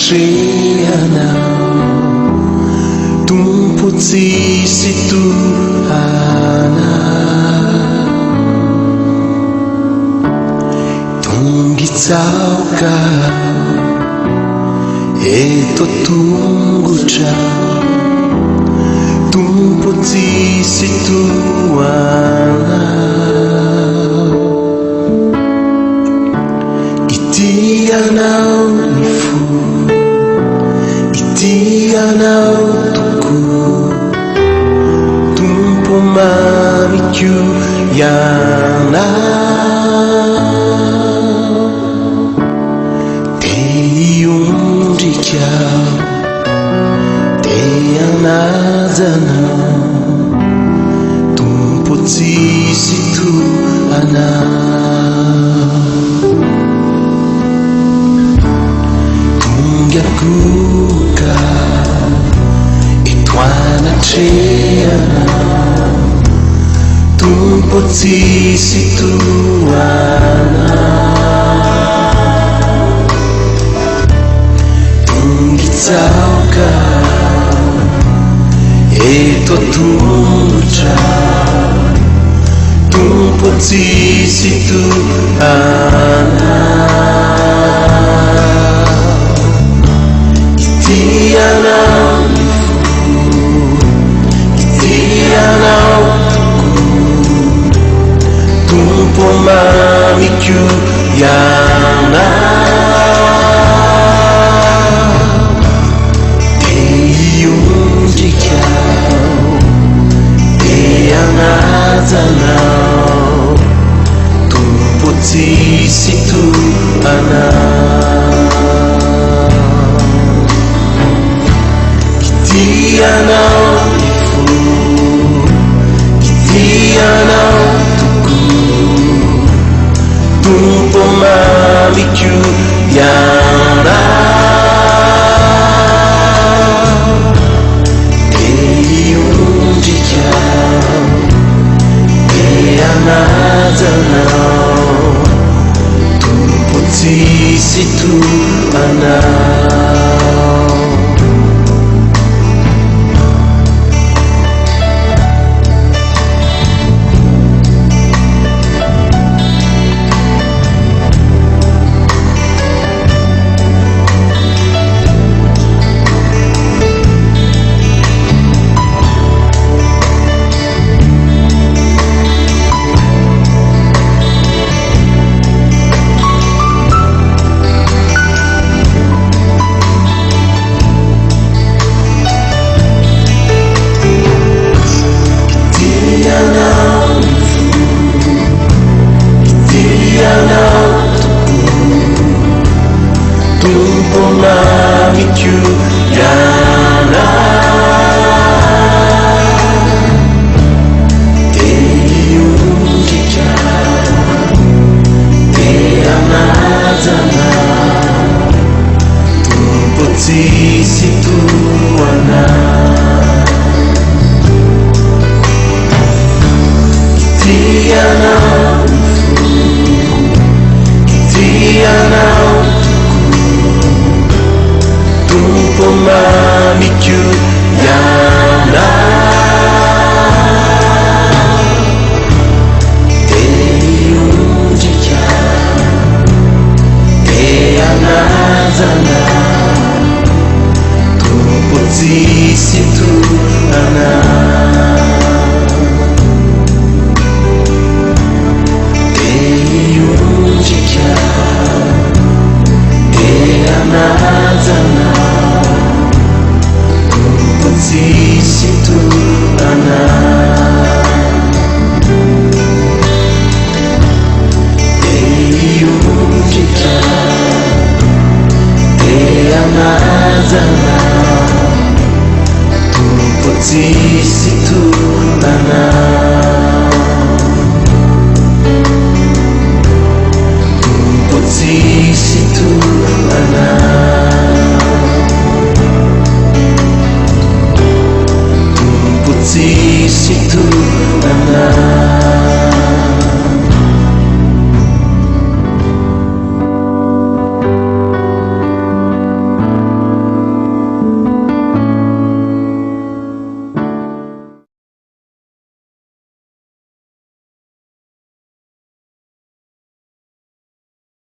Triana tumputi situ ana tunggi sauka eto tunggu ciao tumputi situ ana itiana nifu itiana tuku tumpo mamikyu yana te yundi kyao te anazana tumpo situ ana kuka itwana triana tumputi situ ana tungitsauka eto tuja tumputi situ ana Itiana tumpo mamikyu yana te yundi kyao te anazana tumpo situ ana Itiana nifu itiana tuku tumpo mamikyu yana te yundi kyao te anazana tumpo situ ana tumpo mamikyu yana te yundi kyao te anazana tumpo situ ana itiana itiana tumpo mamikyu yana te yundi kyao te anazana tumpo situ ana te yundi kyao te anazana situ ana te yundi kyao te anazana tumpo situ ana